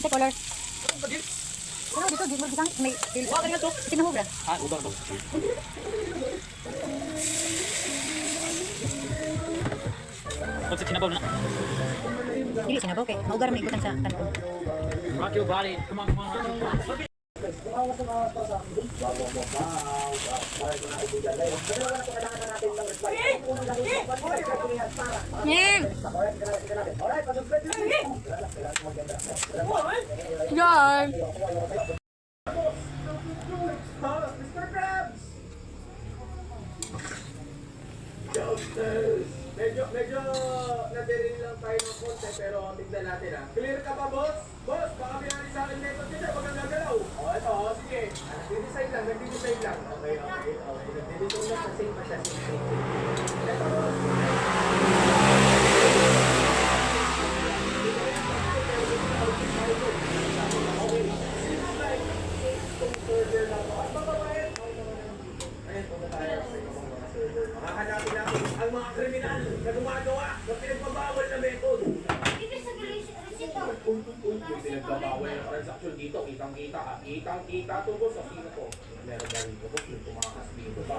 color. Ano dito, di mo bisang may tinahubra. Ah, ubang to. Kung sa kinabaw na. Dili sinabaw kay maugar may igutan sa kanto. Rock your body. Come on, come on. Yan. Medyo nadirin lang tayo ng konti pero tignan natin ha. Clear ka pa boss? Boss, baka pinari sa akin neto dito, wag kang gagalaw. Ito, sige. Nagdi-design lang. Okay. Nagdi-design lang sa same pa siya. Ito boss. Okay. Sino like itong server na to? Ang bababayad. Ayun, punta tayo sa ibang mga server. Makahanapin natin ang mga kriminal na gumagawa ng pinagbabawal na method. Yung pinagbabawal na transaksyon dito, kitang-kita ka. Kitang-kita to boss. Sa sino to? Meron ba rito boss? Yung tumakas dito ba?